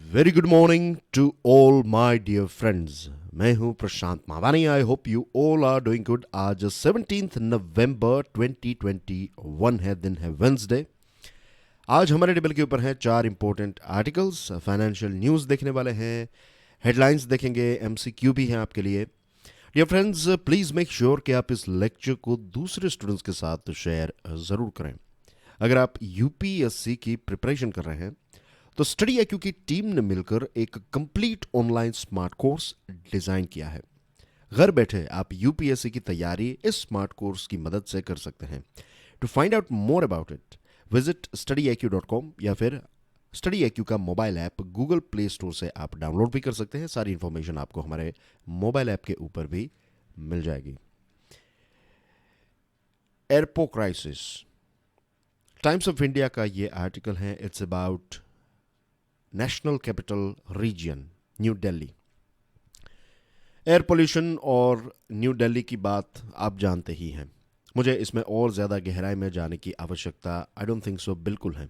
Very good morning to all my dear friends. मैं हूं Prashant Mawani. I hope you all are doing good. आज 17 नवंबर 2021 है, दिन है वेंसडे। आज हमारे टेबल के ऊपर हैं चार इंपॉर्टेंट आर्टिकल्स, फाइनेंशियल न्यूज़ देखने वाले हैं, हेडलाइंस देखेंगे, एमसीक्यू भी हैं आपके लिए। Dear friends, please make sure कि आप इस लेक्चर को दूसरे स्टूडेंट्स के साथ शेयर ज़रूर करें। अगर आप यूपीएससी की प्रिपरेशन कर रहे हैं तो स्टडी IQ की टीम ने मिलकर एक complete online smart course design किया है। घर बैठे आप यूपीएससी की तैयारी इस स्मार्ट कोर्स की मदद से कर सकते हैं। To find out more about it, visit studyiq.com या फिर स्टडी IQ का mobile app Google Play store से आप डाउनलोड भी कर सकते हैं। सारी इंफॉर्मेशन आपको हमारे मोबाइल ऐप के ऊपर भी मिल जाएगी। एयरपो क्राइसिस, टाइम्स ऑफ इंडिया का ये आर्टिकल है। It's about national capital region new Delhi. Air pollution और न्यू दिल्ली की बात आप जानते ही हैं। मुझे इसमें और ज़्यादा गहराई में जाने की आवश्यकता आई डोंट थिंक सो बिल्कुल है।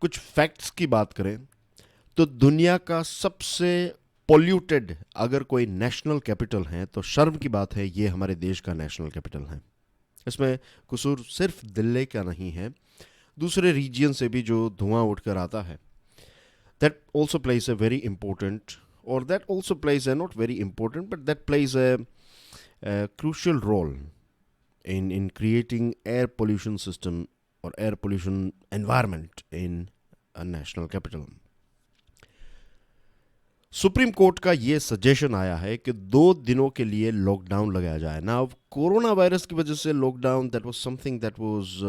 कुछ फैक्ट्स की बात करें तो दुनिया का सबसे पोल्यूटेड अगर कोई नेशनल कैपिटल है तो शर्म की बात है, ये हमारे देश का नेशनल कैपिटल है। इसमें कसूर सिर्फ दिल्ली का नहीं है, दूसरे रीजन से भी जो धुआं उठकर आता है, that also plays a very important, or that also plays a not very important, but that plays a crucial role in creating air pollution system or air pollution environment in a national capital. Supreme court का ये suggestion आया है कि 2 दिनों के लिए lockdown लगाया जाए ना। अब कोरोना वायरस की वजह से lockdown, that was something that was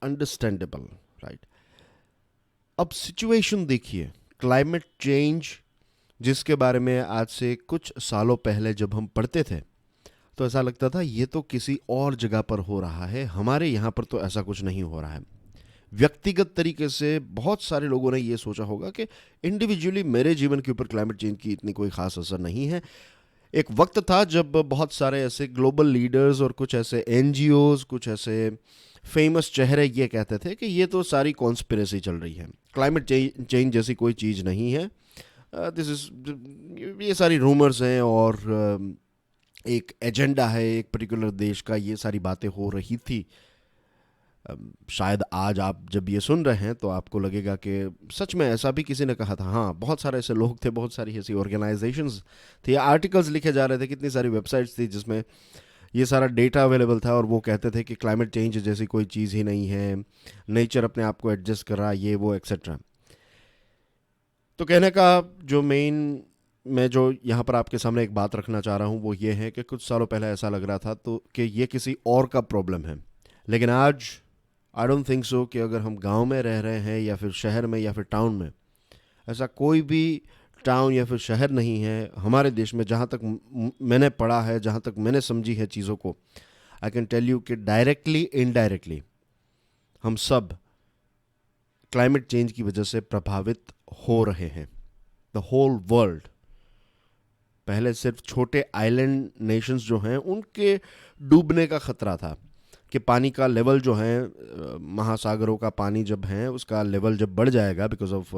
understandable, right. अब सिचुएशन देखिए, क्लाइमेट चेंज जिसके बारे में आज से कुछ सालों पहले जब हम पढ़ते थे तो ऐसा लगता था ये तो किसी और जगह पर हो रहा है, हमारे यहाँ पर तो ऐसा कुछ नहीं हो रहा है। व्यक्तिगत तरीके से बहुत सारे लोगों ने ये सोचा होगा कि इंडिविजुअली मेरे जीवन के ऊपर क्लाइमेट चेंज की इतनी कोई खास असर नहीं है। एक वक्त था जब बहुत सारे ऐसे ग्लोबल लीडर्स और कुछ ऐसे एनजीओज, कुछ ऐसे फेमस चेहरे ये कहते थे कि ये तो सारी कॉन्स्पिरेसी चल रही है, क्लाइमेट चेंज जैसी कोई चीज़ नहीं है, दिस इज, ये सारी रूमर्स हैं और एक एजेंडा है एक पर्टिकुलर देश का, ये सारी बातें हो रही थी। शायद आज आप जब ये सुन रहे हैं तो आपको लगेगा कि सच में ऐसा भी किसी ने कहा था। हाँ, बहुत सारे ऐसे लोग थे, बहुत सारी ऐसी ऑर्गेनाइजेशंस थी, आर्टिकल्स लिखे जा रहे थे, कितनी सारी वेबसाइट्स थी जिसमें ये सारा डेटा अवेलेबल था और वो कहते थे कि क्लाइमेट चेंज जैसी कोई चीज़ ही नहीं है, नेचर अपने आप को एडजस्ट कर रहा है, ये वो एक्सेट्रा। तो कहने का जो मेन, मैं जो यहाँ पर आपके सामने एक बात रखना चाह रहा हूँ वो ये है कि कुछ सालों पहले ऐसा लग रहा था तो कि ये किसी और का प्रॉब्लम है, लेकिन आज आई डोंट थिंक सो कि अगर हम गांव में रह रहे हैं या फिर शहर में या फिर टाउन में, ऐसा कोई भी टाउन या फिर शहर नहीं है हमारे देश में, जहाँ तक मैंने पढ़ा है, जहाँ तक मैंने समझी है चीज़ों को, आई कैन टेल यू कि डायरेक्टली इनडायरेक्टली हम सब क्लाइमेट चेंज की वजह से प्रभावित हो रहे हैं। The whole world. पहले सिर्फ छोटे आइलैंड नेशंस जो हैं उनके डूबने का खतरा था कि पानी का लेवल जो है, महासागरों का पानी जब है उसका लेवल जब बढ़ जाएगा because of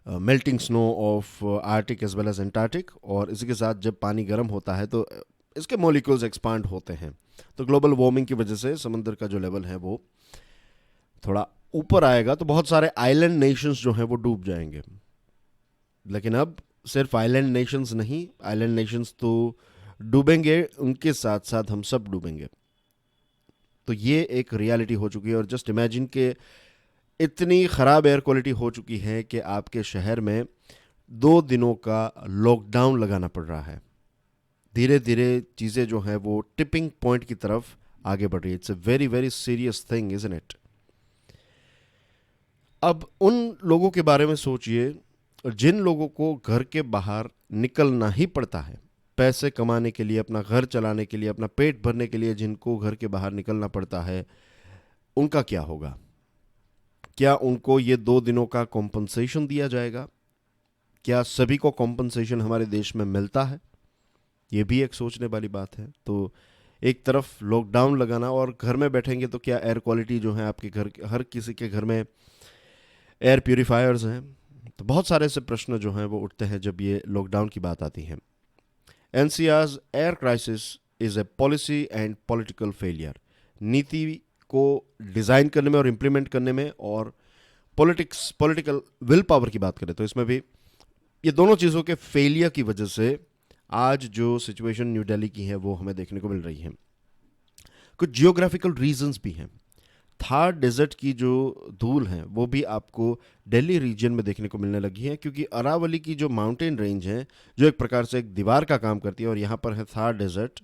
melting snow of Arctic as well as Antarctic, और इसी के साथ जब पानी गर्म होता है तो इसके मॉलिक्यूल्स एक्सपांड होते हैं, तो ग्लोबल वार्मिंग की वजह से समंदर का जो लेवल है वो थोड़ा ऊपर आएगा, तो बहुत सारे आइलैंड नेशंस जो हैं वो डूब जाएंगे। लेकिन अब सिर्फ आइलैंड नेशंस नहीं, आइलैंड नेशंस तो डूबेंगे, उनके साथ साथ हम सब डूबेंगे। तो ये एक रियलिटी हो चुकी है। और जस्ट इमेजिन के इतनी ख़राब एयर क्वालिटी हो चुकी है कि आपके शहर में 2 दिनों का लॉकडाउन लगाना पड़ रहा है। धीरे धीरे चीज़ें जो हैं वो टिपिंग पॉइंट की तरफ आगे बढ़ रही है। It's a very very serious thing, isn't it. अब उन लोगों के बारे में सोचिए जिन लोगों को घर के बाहर निकलना ही पड़ता है पैसे कमाने के लिए, अपना घर चलाने के लिए, अपना पेट भरने के लिए, जिनको घर के बाहर निकलना पड़ता है, उनका क्या होगा? क्या उनको ये 2 दिनों का कॉम्पनसेशन दिया जाएगा? क्या सभी को कॉम्पनसेशन हमारे देश में मिलता है? ये भी एक सोचने वाली बात है। तो एक तरफ लॉकडाउन लगाना और घर में बैठेंगे तो क्या एयर क्वालिटी जो है आपके घर, हर किसी के घर में एयर प्यूरिफायर्स हैं। तो बहुत सारे ऐसे प्रश्न जो हैं वो उठते हैं जब ये लॉकडाउन की बात आती है। NCR's air crisis is a policy and political failure. नीति को डिज़ाइन करने में और इम्प्लीमेंट करने में, और पॉलिटिकल विल पावर की बात करें तो इसमें भी, ये दोनों चीज़ों के फेलियर की वजह से आज जो सिचुएशन न्यू दिल्ली की है वो हमें देखने को मिल रही है। कुछ जियोग्राफिकल रीजंस भी हैं। थार डेजर्ट की जो धूल है वो भी आपको दिल्ली रीजन में देखने को मिलने लगी है, क्योंकि अरावली की जो माउंटेन रेंज है जो एक प्रकार से एक दीवार का काम करती है, और यहाँ पर है थार डेजर्ट,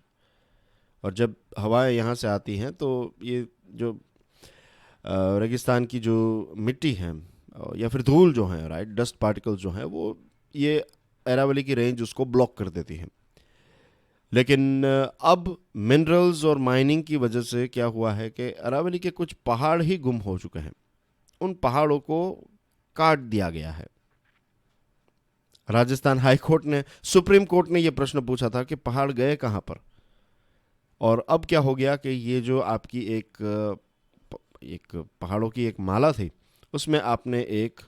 और जब हवाएं यहाँ से आती हैं तो ये जो रेगिस्तान की जो मिट्टी है या फिर धूल जो है, राइट, डस्ट पार्टिकल्स जो हैं वो ये अरावली की रेंज उसको ब्लॉक कर देती है। लेकिन अब मिनरल्स और माइनिंग की वजह से क्या हुआ है कि अरावली के कुछ पहाड़ ही गुम हो चुके हैं। उन पहाड़ों को काट दिया गया है। राजस्थान हाई कोर्ट ने, सुप्रीम कोर्ट ने यह प्रश्न पूछा था कि पहाड़ गए कहां पर, और अब क्या हो गया कि ये जो आपकी एक पहाड़ों की एक माला थी उसमें आपने एक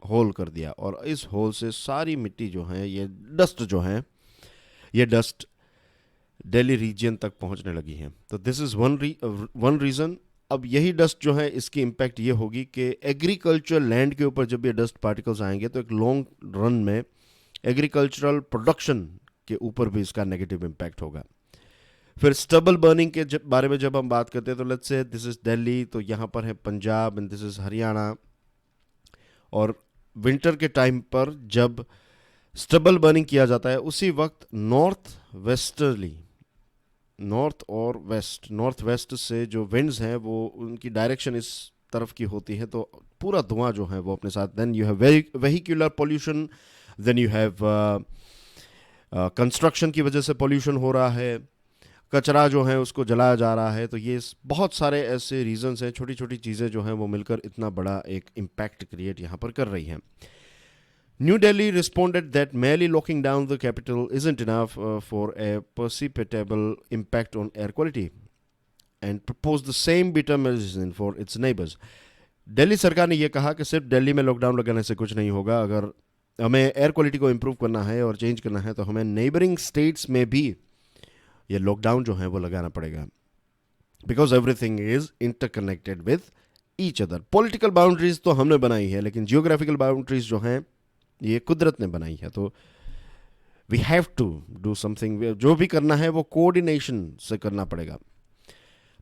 होल कर दिया, और इस होल से सारी मिट्टी जो है, ये डस्ट जो है, ये डस्ट दिल्ली रीजन तक पहुंचने लगी है। तो दिस इज़ वन रीज़न। अब यही डस्ट जो है इसकी इम्पैक्ट ये होगी कि एग्रीकल्चर लैंड के ऊपर जब ये डस्ट पार्टिकल्स आएंगे तो एक लॉन्ग रन में एग्रीकल्चरल प्रोडक्शन के ऊपर भी इसका नेगेटिव इम्पैक्ट होगा। फिर स्टबल बर्निंग के बारे में जब हम बात करते हैं तो let's say this is Delhi, तो यहाँ पर है Punjab and this is Haryana, और विंटर के टाइम पर जब स्टबल बर्निंग किया जाता है उसी वक्त नॉर्थ वेस्ट से जो विंड्स हैं वो उनकी डायरेक्शन इस तरफ की होती है, तो पूरा धुआं जो है वो अपने साथ, then you have vehicular pollution, then you have construction की वजह से पोल्यूशन हो रहा है, कचरा जो है उसको जलाया जा रहा है। तो ये बहुत सारे ऐसे रीजंस हैं, छोटी छोटी चीज़ें जो हैं वो मिलकर इतना बड़ा एक इम्पैक्ट क्रिएट यहाँ पर कर रही हैं। New Delhi responded that merely locking down the capital isn't enough for a perceptible impact on air quality and proposed the same bitter medicine for its neighbors. Delhi सरकार ने यह कहा कि सिर्फ दिल्ली में लॉकडाउन लगाने से कुछ नहीं होगा। अगर हमें एयर क्वालिटी को इम्प्रूव करना है और चेंज करना है तो हमें नेबरिंग स्टेट्स में भी ये लॉकडाउन जो है वो लगाना पड़ेगा, because everything is interconnected with each other. Political boundaries तो हमने बनाई है, लेकिन जियोग्राफिकल बाउंड्रीज जो हैं ये कुदरत ने बनाई है। तो we have to do something. जो भी करना है वो कोऑर्डिनेशन से करना पड़ेगा।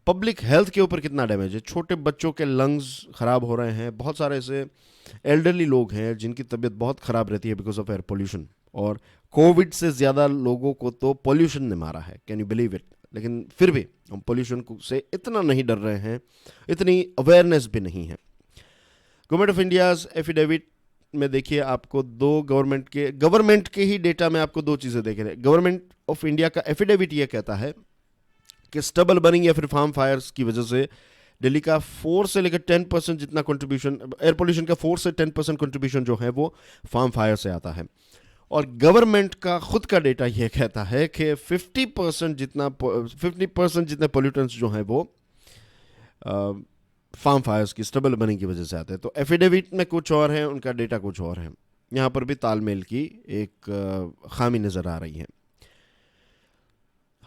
पब्लिक हेल्थ के ऊपर कितना डैमेज है, छोटे बच्चों के लंग्स खराब हो रहे हैं, बहुत सारे ऐसे एल्डरली लोग हैं जिनकी तबीयत बहुत ख़राब रहती है बिकॉज ऑफ एयर पोल्यूशन, और कोविड से ज़्यादा लोगों को तो पोल्यूशन ने मारा है, कैन यू बिलीव इट। लेकिन फिर भी हम पोल्यूशन से इतना नहीं डर रहे हैं, इतनी अवेयरनेस भी नहीं है। गवर्नमेंट ऑफ इंडियाज एफिडेविट में देखिए आपको दो गवर्नमेंट के ही डेटा में आपको दो चीज़ें देख रहे हैं। गवर्नमेंट ऑफ इंडिया का एफिडेविट ये कहता है कि स्टबल बर्निंग या फिर फार्म फायर्स की वजह से दिल्ली का 4 से लेकर 10% जितना कंट्रीब्यूशन, एयर पोल्यूशन का 4 से 10% कंट्रीब्यूशन जो है वो फार्म फायर से आता है। और गवर्नमेंट का खुद का डेटा ये कहता है कि 50% जितने पोल्यूटेंट्स जो हैं वो फार्म फायर्स की स्टबल बर्निंग की वजह से आते हैं। तो एफिडेविट में कुछ और है, उनका डेटा कुछ और है। यहाँ पर भी तालमेल की एक खामी नज़र आ रही है।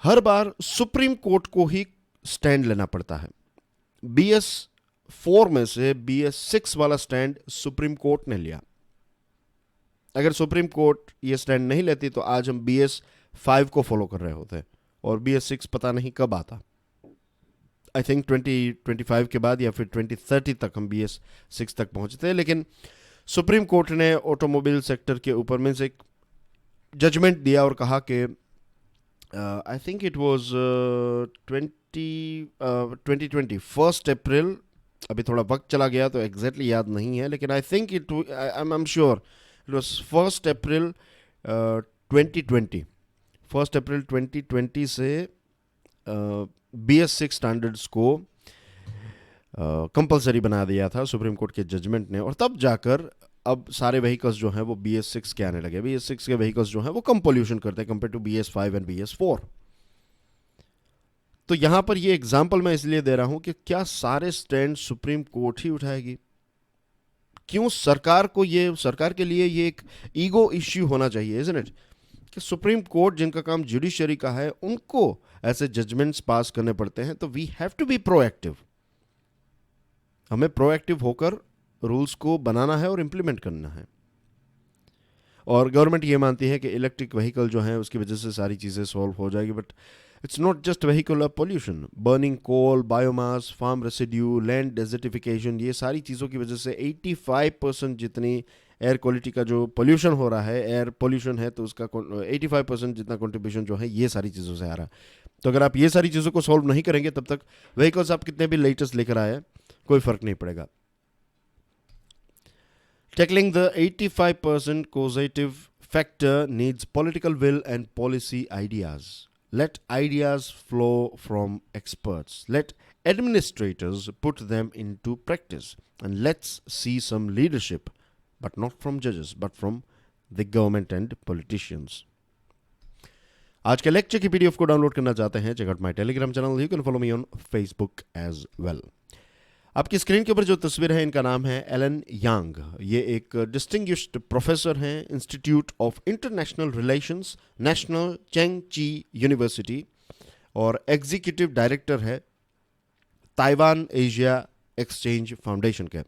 हर बार सुप्रीम कोर्ट को ही स्टैंड लेना पड़ता है। BS4 में से BS6 वाला स्टैंड सुप्रीम कोर्ट ने लिया। अगर सुप्रीम कोर्ट ये स्टैंड नहीं लेती तो आज हम BS5 को फॉलो कर रहे होते, और BS6 पता नहीं कब आता। आई थिंक 2025 के बाद या फिर 2030 तक हम BS6 तक पहुंचते हैं। लेकिन सुप्रीम कोर्ट ने ऑटोमोबाइल सेक्टर के ऊपर में से एक जजमेंट दिया और कहा कि आई थिंक इट वाज 2020 1 अप्रैल, अभी थोड़ा वक्त चला गया तो एग्जैक्टली याद नहीं है, लेकिन I think I am sure it was 1 अप्रैल 2020 1 अप्रैल 2020 से BS6 स्टैंडर्ड्स को कंपलसरी बना दिया था सुप्रीम कोर्ट के जजमेंट ने, और तब जाकर अब सारे व्हीकल्स जो हैं वो BS6 के आने लगे। BS6 के व्हीकल्स जो हैं वो कम पोल्यूशन करते हैं compare to BS5 and BS4। तो यहां पर ये एग्जांपल मैं इसलिए दे रहा हूं कि क्या सारे स्टैंड सुप्रीम कोर्ट ही उठाएगी? क्यों सरकार के लिए ये एक ईगो इश्यू होना चाहिए, इज़न्ट इट, कि सुप्रीम कोर्ट जिनका काम जुडिशरी का है उनको ऐसे जजमेंट्स पास करने पड़ते हैं। तो we have to be proactive, हमें प्रोएक्टिव होकर रूल्स को बनाना है और इम्प्लीमेंट करना है। और गवर्नमेंट ये मानती है कि इलेक्ट्रिक व्हीकल जो है उसकी वजह से सारी चीज़ें सॉल्व हो जाएगी, but it's not just vehicular pollution. Burning coal, biomass, farm residue, land desertification, ये सारी चीज़ों की वजह से 85% जितनी एयर क्वालिटी का जो पोल्यूशन हो रहा है, एयर पोल्यूशन है, तो उसका 85% जितना कंट्रीब्यूशन जो है ये सारी चीज़ों से आ रहा है। तो अगर आप ये सारी चीज़ों को सॉल्व नहीं करेंगे तब तक व्हीकल्स आप कितने भी लेटेस्ट लेकर आए कोई फ़र्क नहीं पड़ेगा। Tackling the 85% causative factor needs political will and policy ideas. Let ideas flow from experts. Let administrators put them into practice. And let's see some leadership, but not from judges, but from the government and politicians. आज के lecture की PDF को download करना चाहते हैं, check out my Telegram channel. You can follow me on Facebook as well. आपकी screen के ऊपर जो तस्वीर है, इनका नाम है एलन यांग। ये एक डिस्टिंग्विश्ड प्रोफेसर हैं Institute of International Relations, National Chengchi University, और एग्जीक्यूटिव डायरेक्टर है ताइवान एशिया एक्सचेंज फाउंडेशन के।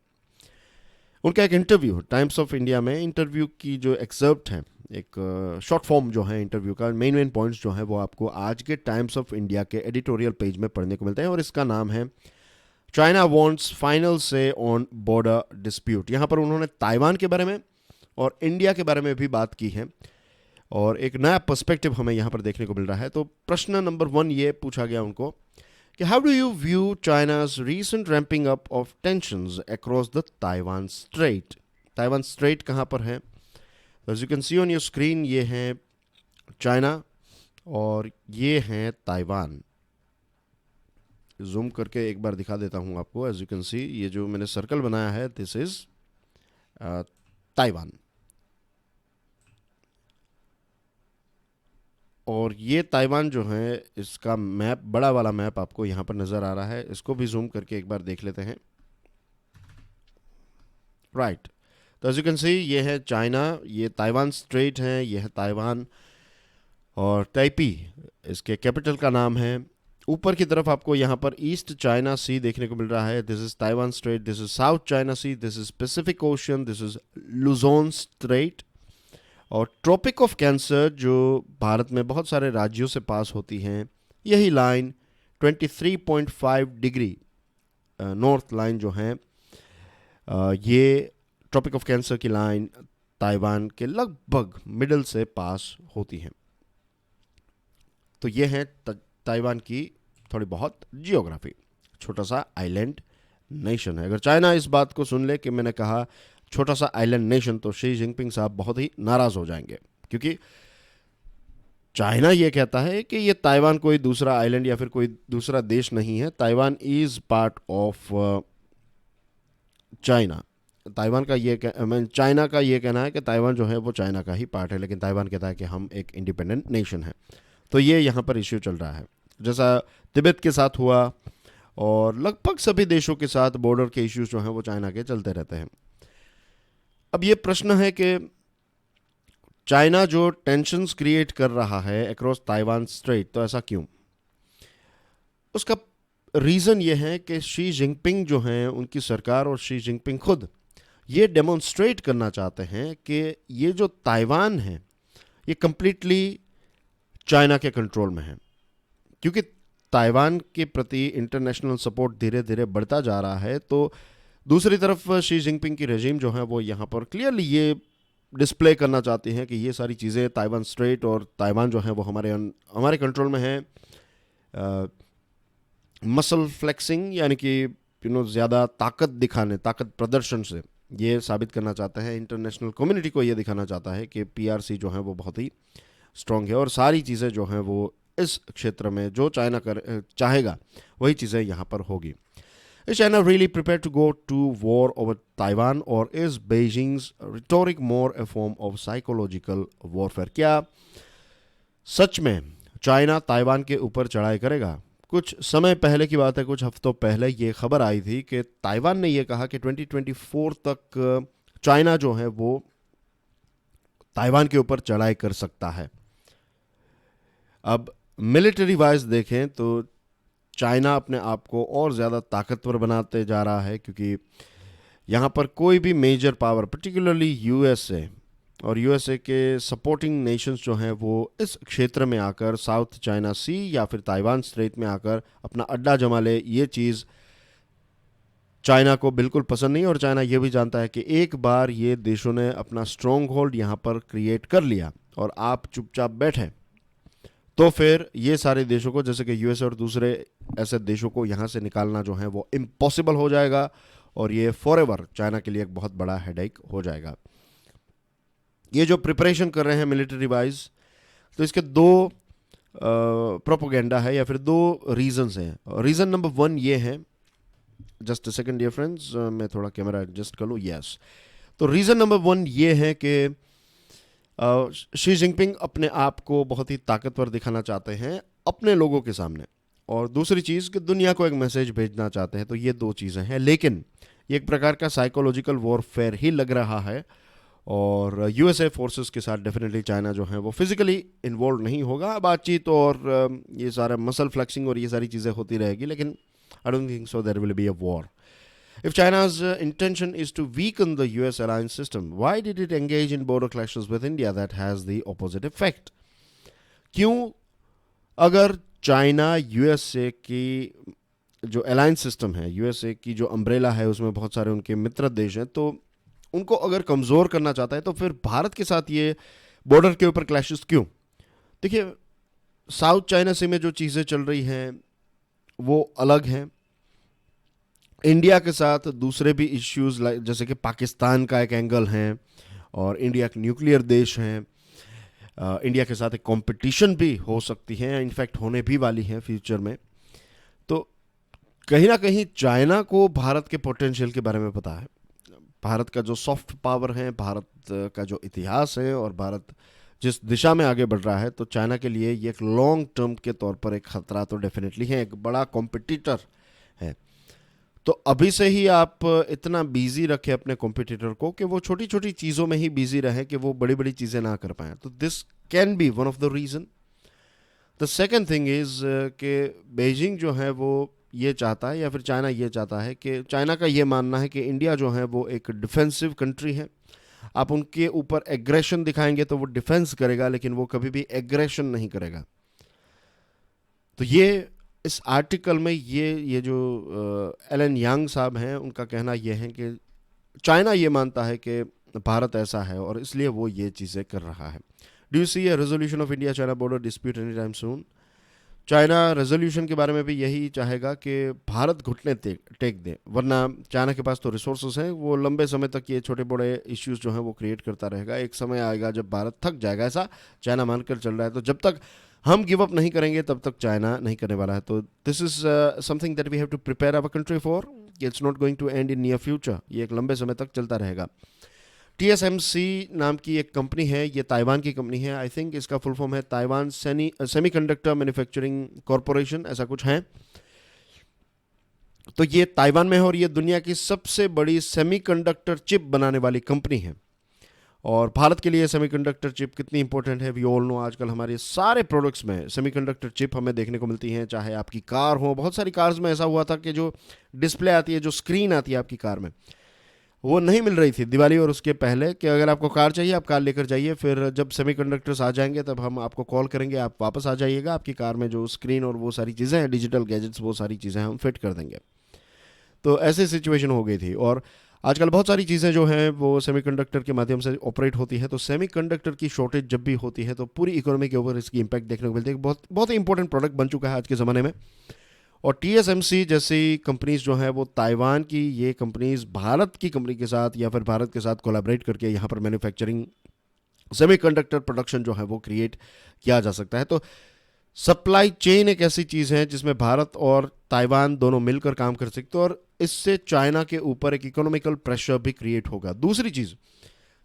उनका एक इंटरव्यू टाइम्स ऑफ इंडिया में, इंटरव्यू की जो एक्सर्प्ट है, एक शॉर्ट फॉर्म जो है इंटरव्यू का, मेन पॉइंट्स जो है वो आपको आज के टाइम्स ऑफ इंडिया के एडिटोरियल पेज में पढ़ने को मिलते हैं, और इसका नाम है चाइना वॉन्ट्स फाइनल से ऑन बॉर्डर डिस्प्यूट। यहाँ पर उन्होंने ताइवान के बारे में और इंडिया के बारे में भी बात की है, और एक नया पर्सपेक्टिव हमें यहाँ पर देखने को मिल रहा है। तो प्रश्न नंबर 1 ये पूछा गया उनको कि how do you view China's recent ramping up of tensions across the Taiwan Strait. Taiwan Strait कहाँ पर है? As you can see on your screen, ये है चाइना और ये है ताइवान। जूम करके एक बार दिखा देता हूँ आपको। एज यू कैन सी, ये जो मैंने सर्कल बनाया है, दिस इज ताइवान, और ये ताइवान जो है इसका मैप, बड़ा वाला मैप आपको यहाँ पर नज़र आ रहा है। इसको भी जूम करके एक बार देख लेते हैं। राइट, तो एज यू कैन सी, ये है चाइना, ये ताइवान स्ट्रेट है, ये है ताइवान, और ताइपी इसके कैपिटल का नाम है। ऊपर की तरफ आपको यहाँ पर ईस्ट चाइना सी देखने को मिल रहा है, this is Taiwan Strait, this is South China Sea, this is Pacific Ocean, this is Luzon Strait. और ट्रॉपिक ऑफ कैंसर जो भारत में बहुत सारे राज्यों से पास होती हैं, यही लाइन 23.5 डिग्री नॉर्थ लाइन जो है, ये ट्रॉपिक ऑफ कैंसर की लाइन ताइवान के लगभग मिडल से पास होती है। तो ये है ताइवान की थोड़ी बहुत जियोग्राफी। छोटा सा आइलैंड नेशन है। अगर चाइना इस बात को सुन ले कि मैंने कहा छोटा सा आइलैंड नेशन, तो शी जिनपिंग साहब बहुत ही नाराज हो जाएंगे, क्योंकि चाइना ये कहता है कि ये ताइवान कोई दूसरा आइलैंड या फिर कोई दूसरा देश नहीं है। Taiwan is part of China. Taiwan का ये चाइना का ये कहना है कि ताइवान जो है वो चाइना का ही पार्ट है, लेकिन ताइवान कहता है कि हम एक इंडिपेंडेंट नेशन है। तो ये यहाँ पर इश्यू चल रहा है, जैसा तिब्बत के साथ हुआ, और लगभग सभी देशों के साथ बॉर्डर के इश्यूज जो हैं वो चाइना के चलते रहते हैं। अब ये प्रश्न है कि चाइना जो टेंशन्स क्रिएट कर रहा है अक्रॉस ताइवान स्ट्रेट, तो ऐसा क्यों? उसका रीज़न ये है कि शी जिनपिंग जो हैं, उनकी सरकार और शी जिनपिंग खुद ये डेमोन्स्ट्रेट करना चाहते हैं कि ये जो ताइवान है ये कंप्लीटली चाइना के कंट्रोल में है, क्योंकि ताइवान के प्रति इंटरनेशनल सपोर्ट धीरे धीरे बढ़ता जा रहा है। तो दूसरी तरफ शी जिनपिंग की रेजिम जो है वो यहाँ पर क्लियरली ये डिस्प्ले करना चाहती हैं कि ये सारी चीज़ें, ताइवान स्ट्रेट और ताइवान जो है वो हमारे कंट्रोल में है। मसल फ्लेक्सिंग, यानी कि ज़्यादा ताकत दिखाने, ताकत प्रदर्शन से ये साबित करना चाहता है, इंटरनेशनल कम्युनिटी को ये दिखाना चाहता है कि पीआरसी जो है वो बहुत ही स्ट्रॉन्ग है, और सारी चीज़ें जो हैं वो इस क्षेत्र में जो चाइना चाहेगा वही चीज़ें यहाँ पर होगी। Is China really prepared to go to war over Taiwan, or is Beijing's rhetoric more a form of psychological warfare? क्या सच में चाइना ताइवान के ऊपर चढ़ाई करेगा? कुछ समय पहले की बात है, कुछ हफ्तों पहले ये खबर आई थी कि ताइवान ने ये कहा कि 2024 तक चाइना जो है वो ताइवान के ऊपर चढ़ाई कर सकता है। अब मिलिट्री वाइज देखें तो चाइना अपने आप को और ज़्यादा ताकतवर बनाते जा रहा है, क्योंकि यहाँ पर कोई भी मेजर पावर, पर्टिकुलरली यूएसए और यूएसए के सपोर्टिंग नेशंस जो हैं वो इस क्षेत्र में आकर, साउथ चाइना सी या फिर ताइवान स्ट्रेट में आकर अपना अड्डा जमा ले, ये चीज़ चाइना को बिल्कुल पसंद नहीं। और चाइना ये भी जानता है कि एक बार ये देशों ने अपना स्ट्रॉन्ग होल्ड यहाँ पर क्रिएट कर लिया और आप चुपचाप बैठे, तो फिर ये सारे देशों को, जैसे कि यूएस और दूसरे ऐसे देशों को यहाँ से निकालना जो है वो इम्पॉसिबल हो जाएगा और ये फॉरएवर चाइना के लिए एक बहुत बड़ा हेडेक हो जाएगा। ये जो प्रिपरेशन कर रहे हैं मिलिट्री वाइज, तो इसके दो प्रोपोगेंडा है या फिर दो रीजंस हैं। रीज़न नंबर 1 ये है, just a second dear friends, मैं थोड़ा कैमरा एडजस्ट कर लूँ, यस। तो रीज़न नंबर 1 ये है कि शी जिनपिंग अपने आप को बहुत ही ताकतवर दिखाना चाहते हैं अपने लोगों के सामने, और दूसरी चीज़ कि दुनिया को एक मैसेज भेजना चाहते हैं। तो ये दो चीज़ें हैं, लेकिन ये एक प्रकार का साइकोलॉजिकल वॉरफेयर ही लग रहा है। और यूएसए फोर्सेस के साथ डेफिनेटली चाइना जो है वो फिजिकली इन्वॉल्व नहीं होगा, बातचीत और ये सारा मसल फ्लेक्सिंग और ये सारी चीज़ें होती रहेगी, लेकिन I don't think so there will be a war. If China's intention is to weaken the US alliance system, why did it engage in border clashes with India that has the opposite effect? क्यों, अगर China USA की जो alliance system है, USA की जो umbrella है, उसमें बहुत सारे उनके मित्र देश हैं, तो उनको अगर कमज़ोर करना चाहता है तो फिर भारत के साथ ये बॉर्डर के ऊपर क्लैशेस क्यों? देखिए, साउथ चाइना सी में जो चीज़ें चल रही हैं वो अलग हैं। इंडिया के साथ दूसरे भी इश्यूज जैसे कि पाकिस्तान का एक एंगल है और इंडिया एक न्यूक्लियर देश है। इंडिया के साथ एक कंपटीशन भी हो सकती है, इनफैक्ट होने भी वाली है फ्यूचर में। तो कहीं ना कहीं चाइना को भारत के पोटेंशियल के बारे में पता है, भारत का जो सॉफ्ट पावर है, भारत का जो इतिहास है और भारत जिस दिशा में आगे बढ़ रहा है, तो चाइना के लिए ये एक लॉन्ग टर्म के तौर पर एक खतरा तो डेफिनेटली है, एक बड़ा कॉम्पिटिटर है। तो अभी से ही आप इतना बिजी रखें अपने कॉम्पिटिटर को कि वो छोटी छोटी चीज़ों में ही बिजी रहे, कि वो बड़ी बड़ी चीज़ें ना कर पाएँ। तो this can be one of the reason. The second thing is कि बेजिंग जो है वो ये चाहता है, या फिर चाइना ये चाहता है कि, चाइना का ये मानना है कि इंडिया जो है वो एक डिफेंसिव कंट्री है। आप उनके ऊपर एग्रेशन दिखाएंगे तो वो डिफेंस करेगा, लेकिन वो कभी भी एग्रेशन नहीं करेगा। तो ये इस आर्टिकल में ये जो एलन यांग साहब हैं, उनका कहना यह है कि चाइना ये मानता है कि भारत ऐसा है और इसलिए वो ये चीज़ें कर रहा है। Do you see a resolution of India China border dispute any time soon? China resolution के बारे में भी यही चाहेगा कि भारत घुटने टेक दे, वरना चाइना के पास तो रिसोर्सेज हैं, वो लंबे समय तक ये छोटे बड़े इश्यूज जो हैं वो क्रिएट करता रहेगा। एक समय आएगा जब भारत थक जाएगा, ऐसा चाइना मानकर चल रहा है। तो जब तक हम गिव अप नहीं करेंगे तब तक चाइना नहीं करने वाला है। तो this is something that we have to prepare our country for. It's not going to end in near future, ये एक लंबे समय तक चलता रहेगा। TSMC नाम की एक कंपनी है, ये ताइवान की कंपनी है। आई थिंक इसका फुल फॉर्म है ताइवान सेमीकंडक्टर मैन्युफैक्चरिंग कॉरपोरेशन, ऐसा कुछ है। तो ये ताइवान में है और ये दुनिया की सबसे बड़ी सेमीकंडक्टर चिप बनाने वाली कंपनी है। और भारत के लिए सेमीकंडक्टर चिप कितनी इंपॉर्टेंट है वी ऑल नो। आजकल हमारे सारे प्रोडक्ट्स में सेमीकंडक्टर चिप हमें देखने को मिलती हैं, चाहे आपकी कार हो। बहुत सारी कार्स में ऐसा हुआ था कि जो डिस्प्ले आती है, जो स्क्रीन आती है आपकी कार में, वो नहीं मिल रही थी दिवाली और उसके पहले, कि अगर आपको कार चाहिए आप कार लेकर जाइए, फिर जब सेमीकंडक्टर्स आ जाएंगे तब हम आपको कॉल करेंगे, आप वापस आ जाइएगा, आपकी कार में जो स्क्रीन और वो सारी चीज़ें हैं, डिजिटल गैजेट्स, वो सारी चीज़ें हम फिट कर देंगे। तो ऐसी सिचुएशन हो गई थी। और आजकल बहुत सारी चीज़ें जो हैं वो सेमीकंडक्टर के माध्यम से ऑपरेट होती है। तो सेमीकंडक्टर की शॉर्टेज जब भी होती है तो पूरी इकोनॉमी के ऊपर इसकी इंपैक्ट देखने को मिलती है। बहुत बहुत ही इंपॉर्टेंट प्रोडक्ट बन चुका है आज के ज़माने में। और TSMC जैसी कंपनीज जो है वो ताइवान की ये कंपनीज भारत की कंपनी के साथ या फिर भारत के साथ कोलैबोरेट करके यहाँ पर मैन्युफैक्चरिंग सेमीकंडक्टर प्रोडक्शन जो है वो क्रिएट किया जा सकता है। तो सप्लाई चेन एक ऐसी चीज़ है जिसमें भारत और ताइवान दोनों मिलकर काम कर सकते हैं और इससे चाइना के ऊपर एक इकोनॉमिकल प्रेशर भी क्रिएट होगा। दूसरी चीज़,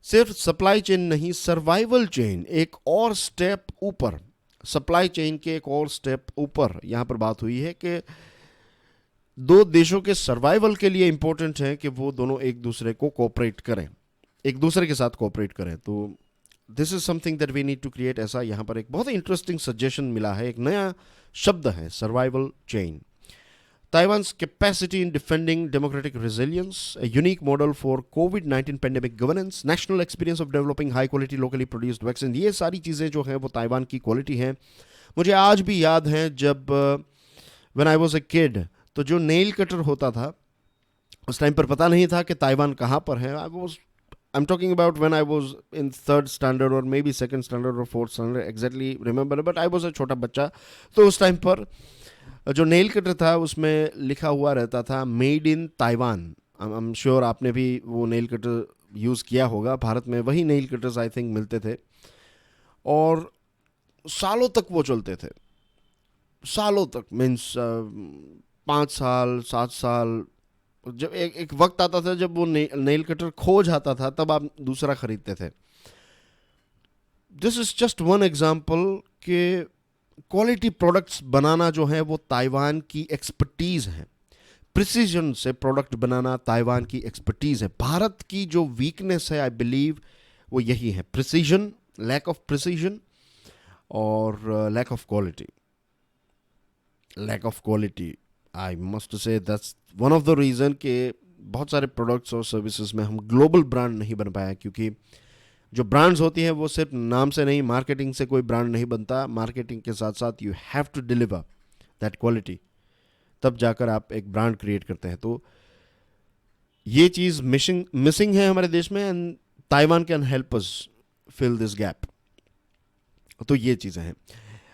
सिर्फ सप्लाई चेन नहीं, सर्वाइवल चेन एक और स्टेप ऊपर। सप्लाई चेन के एक और स्टेप ऊपर यहाँ पर बात हुई है कि दो देशों के सर्वाइवल के लिए इंपॉर्टेंट है कि वो दोनों एक दूसरे को कोऑपरेट करें, एक दूसरे के साथ कोऑपरेट करें। तो this is something that we need to create. ऐसा यहाँ पर एक बहुत ही इंटरेस्टिंग सजेशन मिला है, एक नया शब्द है survival chain. Taiwan's capacity in defending democratic resilience, a unique model for COVID-19 pandemic governance, national experience of developing high quality locally produced vaccine, ये सारी चीज़ें जो हैं वो ताइवान की क्वालिटी हैं। मुझे आज भी याद है जब when I was a kid, तो जो नेल कटर होता था उस टाइम पर पता नहीं था कि ताइवान कहाँ पर है। I'm talking about when I was in third standard or maybe second standard or fourth standard, exactly remember, but I was a छोटा बच्चा। तो उस टाइम पर जो नेल कटर था उसमें लिखा हुआ रहता था made in Taiwan. I am sure आपने भी वो नेल कटर यूज़ किया होगा। भारत में वही नेल कटर्स आई थिंक मिलते थे और सालों तक वो चलते थे, सालों तक, मीन्स 5 साल 7 साल। जब एक वक्त आता था जब वो नेल कटर खो जाता था तब आप दूसरा खरीदते थे। This is just one example कि क्वालिटी प्रोडक्ट्स बनाना जो है वो ताइवान की एक्सपर्टीज़ है। प्रिसीजन से प्रोडक्ट बनाना ताइवान की एक्सपर्टीज़ है। भारत की जो वीकनेस है आई बिलीव वो यही है, प्रिसीजन, लैक ऑफ प्रिसीजन और lack of quality. Lack of quality, I must say that's one of the reason कि बहुत सारे प्रोडक्ट्स और सर्विसेज में हम ग्लोबल ब्रांड नहीं बन पाए, क्योंकि जो ब्रांड्स होती हैं वो सिर्फ नाम से नहीं, मार्केटिंग से कोई ब्रांड नहीं बनता। मार्केटिंग के साथ साथ you have to deliver that quality, तब जाकर आप एक ब्रांड क्रिएट करते हैं। तो ये चीज़ मिसिंग है हमारे देश में, and Taiwan can help us fill this gap. तो ये चीज़ें हैं।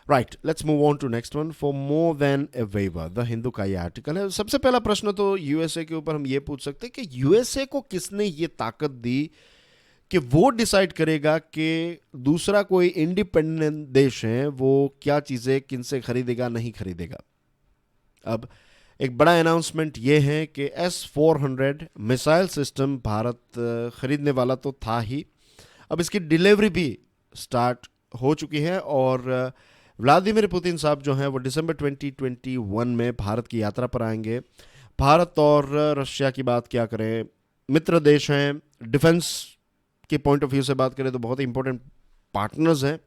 Right, let's move on to next one. For more than a waiver, the Hindu का ये आर्टिकल है। सबसे पहला प्रश्न तो यूएसए के ऊपर हम ये पूछ सकते हैं कि यूएसए को किसने ये ताकत दी कि वो डिसाइड करेगा कि दूसरा कोई इंडिपेंडेंट देश है वो क्या चीज़ें किनसे खरीदेगा, नहीं खरीदेगा। अब एक बड़ा अनाउंसमेंट ये है कि S-400 मिसाइल सिस्टम भारत खरीदने वाला तो था ही, अब इसकी डिलीवरी भी स्टार्ट हो चुकी है और व्लादिमीर पुतिन साहब जो हैं वो दिसंबर 2021 में भारत की यात्रा पर आएंगे। भारत और रशिया की बात क्या करें, मित्र देश हैं, डिफेंस के पॉइंट ऑफ व्यू से बात करें तो बहुत ही इंपॉर्टेंट पार्टनर्स हैं।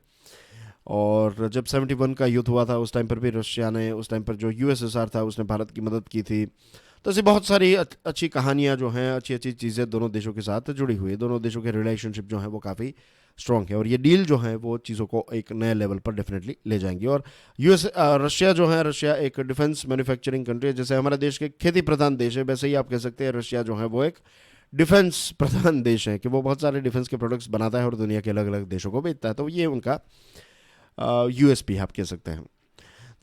और जब 71 का युद्ध हुआ था उस टाइम पर भी रशिया ने, उस टाइम पर जो यूएसएसआर था उसने भारत की मदद की थी। तो ऐसी बहुत सारी अच्छी कहानियाँ जो हैं, अच्छी अच्छी चीज़ें दोनों देशों के साथ जुड़ी हुई है। दोनों देशों के रिलेशनशिप जो है वो काफ़ी स्ट्रॉन्ग है और ये डील जो है वो चीज़ों को एक नए लेवल पर डेफिनेटली ले जाएंगी। और रशिया जो है, रशिया एक डिफेंस मैन्युफैक्चरिंग कंट्री है। जैसे हमारे देश के खेती प्रधान देश है, वैसे ही आप कह सकते हैं रशिया जो है वो एक डिफेंस प्रधान देश है कि वो बहुत सारे डिफेंस के प्रोडक्ट्स बनाता है और दुनिया के अलग अलग देशों को बेचता है। तो ये उनका यूएसपी आप कह सकते हैं।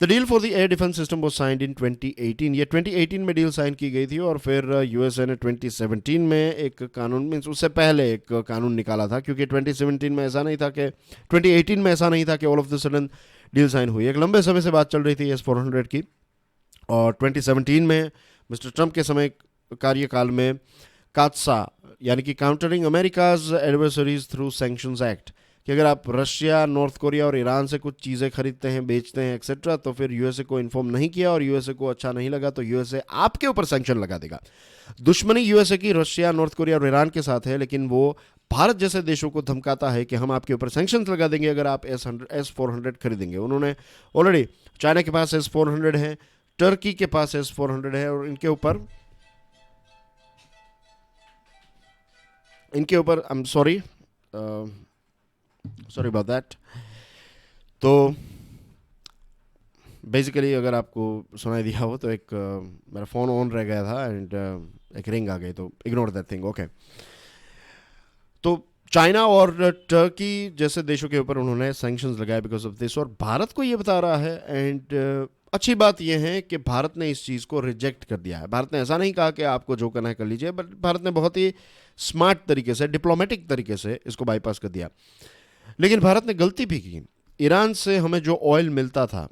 The deal for the air defence system वो साइंड इन 2018। ये 2018 में डील साइन की गई थी और फिर यूएसए ने 2017 में एक कानून, मीन्स उससे पहले एक कानून निकाला था, क्योंकि 2017 में ऐसा नहीं था कि 2018 में ऐसा नहीं था कि all of the sudden deal sign हुई। एक लंबे समय से बात चल रही थी S-400 की और 2017 में मिस्टर ट्रंप के समय कार्यकाल में कात्सा यानी कि countering America's adversaries through sanctions act, कि अगर आप रशिया, नॉर्थ कोरिया और ईरान से कुछ चीज़ें खरीदते हैं, बेचते हैं एक्सेट्रा, तो फिर यूएसए को इन्फॉर्म नहीं किया और यूएसए को अच्छा नहीं लगा तो यूएसए आपके ऊपर सैंक्शन लगा देगा। दुश्मनी यूएसए की रशिया, नॉर्थ कोरिया और ईरान के साथ है, लेकिन वो भारत जैसे देशों को धमकाता है कि हम आपके ऊपर सैंक्शन लगा देंगे अगर आप S-400 खरीदेंगे। उन्होंने ऑलरेडी, चाइना के पास S-400 है, टर्की के पास S-400 है और इनके ऊपर I am sorry about that. तो बेसिकली अगर आपको सुनाई दिया हो तो एक मेरा फ़ोन ऑन रह गया था एंड एक रिंग आ गई, तो इग्नोर दैट थिंग, ओके। तो चाइना और टर्की जैसे देशों के ऊपर उन्होंने सैंक्शंस लगाए बिकॉज ऑफ दिस, और भारत को ये बता रहा है। एंड अच्छी बात यह है कि भारत ने इस चीज़ को रिजेक्ट कर दिया है। भारत ने ऐसा नहीं कहा कि आपको जो करना है कर लीजिए, बट भारत ने बहुत ही स्मार्ट तरीके से, डिप्लोमेटिक तरीके से इसको बाईपास कर दिया। लेकिन भारत ने गलती भी की। ईरान से हमें जो ऑयल मिलता था,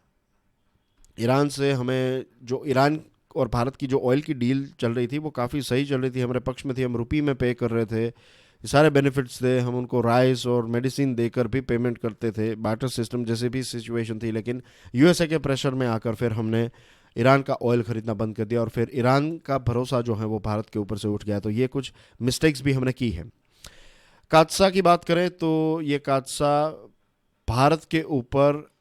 ईरान से हमें जो, ईरान और भारत की जो ऑयल की डील चल रही थी वो काफ़ी सही चल रही थी, हमारे पक्ष में थी, हम रुपये में पे कर रहे थे, ये सारे बेनिफिट्स थे, हम उनको राइस और मेडिसिन देकर भी पेमेंट करते थे, बार्टर सिस्टम जैसे भी सिचुएशन थी। लेकिन यूएसए के प्रेशर में आकर फिर हमने ईरान का ऑयल खरीदना बंद कर दिया और फिर ईरान का भरोसा जो है वो भारत के ऊपर से उठ गया। तो ये कुछ मिस्टेक्स भी हमने की है। कादसा की बात करें तो ये कादसा भारत के ऊपर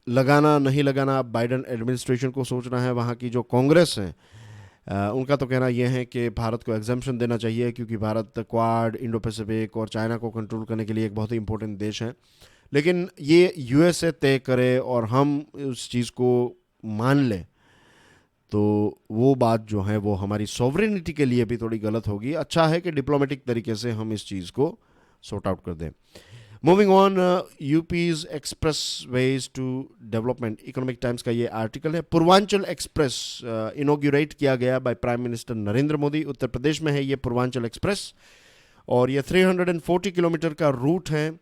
लगाना नहीं लगाना बाइडन एडमिनिस्ट्रेशन को सोचना है। वहाँ की जो कांग्रेस है उनका तो कहना यह है कि भारत को एग्जाम्पशन देना चाहिए, क्योंकि भारत क्वाड, इंडो पैसिफिक और चाइना को कंट्रोल करने के लिए एक बहुत ही इंपॉर्टेंट देश है। लेकिन ये यूएसए तय करे और हम उस चीज़ को मान लें तो वो बात जो है वो हमारी सॉवरेनिटी के लिए भी थोड़ी गलत होगी। अच्छा है कि डिप्लोमेटिक तरीके से हम इस चीज़ को सॉर्ट आउट कर दें। Moving on, UP's expressways to development, economic times का ये आर्टिकल है। पूर्वांचल एक्सप्रेस इनॉग्यूरेट किया गया by prime minister Narendra Modi. Uttar Pradesh में है ये पूर्वांचल एक्सप्रेस और ये 340 किलोमीटर का रूट है।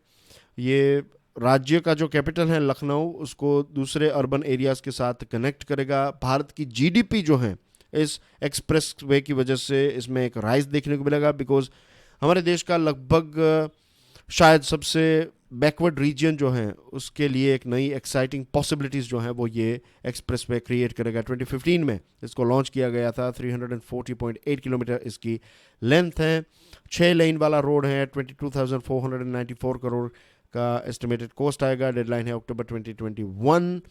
ये राज्य का जो कैपिटल है लखनऊ, उसको दूसरे अर्बन एरियाज़ के साथ कनेक्ट करेगा। भारत की जीडीपी जो है इस एक्सप्रेस वे की वजह से इसमें एक राइज देखने को मिलेगा, बिकॉज हमारे देश का लगभग शायद सबसे बैकवर्ड रीजन जो है उसके लिए एक नई एक्साइटिंग पॉसिबिलिटीज़ जो है वो ये एक्सप्रेस वे क्रिएट करेगा। 2015 में इसको लॉन्च किया गया था। 340.8 किलोमीटर इसकी लेंथ है। 6 लेन वाला रोड है। 22,494 करोड़ का एस्टिमेटेड कॉस्ट आएगा। डेडलाइन है अक्टूबर 2021।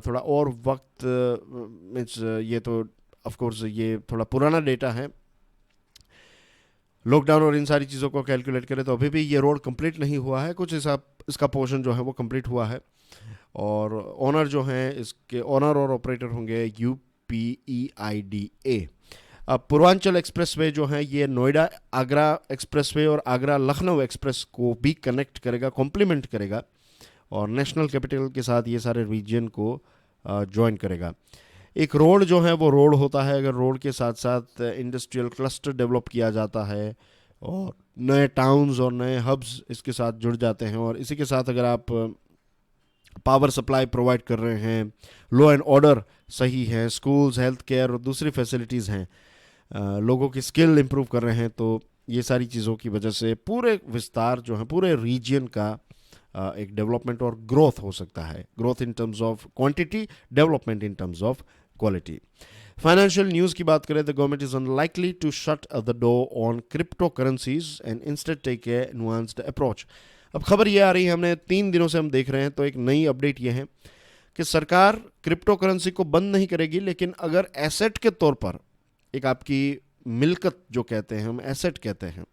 थोड़ा और वक्त मीन्स ये तो ऑफ कोर्स ये थोड़ा पुराना डेटा है। लॉकडाउन और इन सारी चीज़ों को कैलकुलेट करें तो अभी भी ये रोड कंप्लीट नहीं हुआ है। कुछ हिसाब इसका पोर्शन जो है वो कंप्लीट हुआ है और ओनर जो हैं इसके ओनर और ऑपरेटर होंगे UPEIDA। अब पूर्वांचल एक्सप्रेसवे जो है ये नोएडा आगरा एक्सप्रेसवे और आगरा लखनऊ एक्सप्रेस को भी कनेक्ट करेगा, कॉम्प्लीमेंट करेगा और नेशनल कैपिटल के साथ ये सारे रीजन को ज्वाइन करेगा। एक रोड जो है वो रोड होता है, अगर रोड के साथ साथ इंडस्ट्रियल क्लस्टर डेवलप किया जाता है और नए टाउन्स और नए हब्स इसके साथ जुड़ जाते हैं और इसी के साथ अगर आप पावर सप्लाई प्रोवाइड कर रहे हैं, लॉ एंड ऑर्डर सही है, स्कूल्स, हेल्थ केयर और दूसरी फैसिलिटीज़ हैं, लोगों की स्किल इंप्रूव कर रहे हैं, तो ये सारी चीज़ों की वजह से पूरे विस्तार जो है पूरे रीजन का एक डेवलपमेंट और ग्रोथ हो सकता है। Growth in terms of quantity, development in terms of quality. Financial news की बात करें, the government is unlikely to shut the door on crypto currencies and instead take a nuanced approach. अब खबर ये आ रही है, हमने 3 दिनों से हम देख रहे हैं, तो एक नई अपडेट ये है कि सरकार क्रिप्टो करेंसी को बंद नहीं करेगी, लेकिन अगर एसेट के तौर पर एक आपकी मिल्कत जो कहते हैं हम एसेट कहते हैं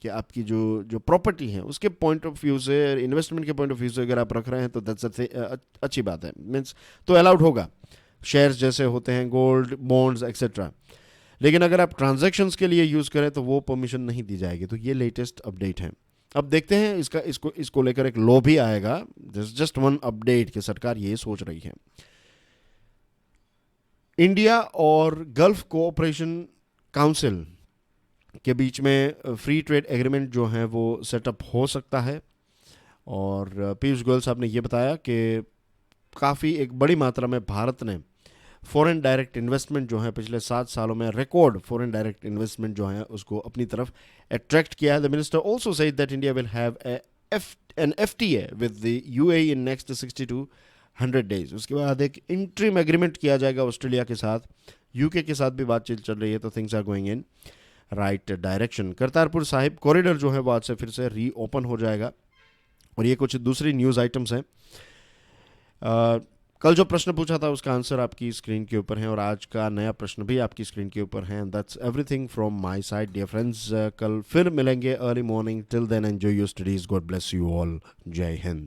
कि आपकी जो प्रॉपर्टी है उसके पॉइंट ऑफ व्यू से, इन्वेस्टमेंट के पॉइंट ऑफ व्यू से अगर आप रख रहे हैं तो दैट्स अच्छी बात है, मीन्स तो अलाउड होगा। शेयर्स जैसे होते हैं, गोल्ड, बॉन्ड्स एक्सेट्रा। लेकिन अगर आप ट्रांजैक्शंस के लिए यूज़ करें तो वो परमिशन नहीं दी जाएगी। तो ये लेटेस्ट अपडेट है। अब देखते हैं इसको लेकर एक लॉ भी आएगा। जस्ट वन अपडेट कि सरकार ये सोच रही है। इंडिया और गल्फ कोऑपरेशन काउंसिल के बीच में फ्री ट्रेड एग्रीमेंट जो है वो सेटअप हो सकता है और पीयूष गोयल साहब ने ये बताया कि काफ़ी एक बड़ी मात्रा में भारत ने फॉरेन डायरेक्ट इन्वेस्टमेंट जो है पिछले 7 सालों में रिकॉर्ड फॉरेन डायरेक्ट इन्वेस्टमेंट जो है उसको अपनी तरफ अट्रैक्ट किया है। The minister also said that India will have an FTA with the UAE in next 60 to 100 days। उसके बाद एक इंटरिम एग्रीमेंट किया जाएगा ऑस्ट्रेलिया के साथ, UK के साथ भी बातचीत चल रही है, तो things are going in right direction. Kartarpur Sahib corridor जो है वो आज से फिर से रीओपन हो जाएगा। और ये कुछ दूसरी न्यूज़ आइटम्स हैं। कल जो प्रश्न पूछा था उसका आंसर आपकी स्क्रीन के ऊपर है और आज का नया प्रश्न भी आपकी स्क्रीन के ऊपर है। That's everything from my side dear friends. कल फिर मिलेंगे early morning. Till then enjoy your studies. God bless you all. जय हिंद।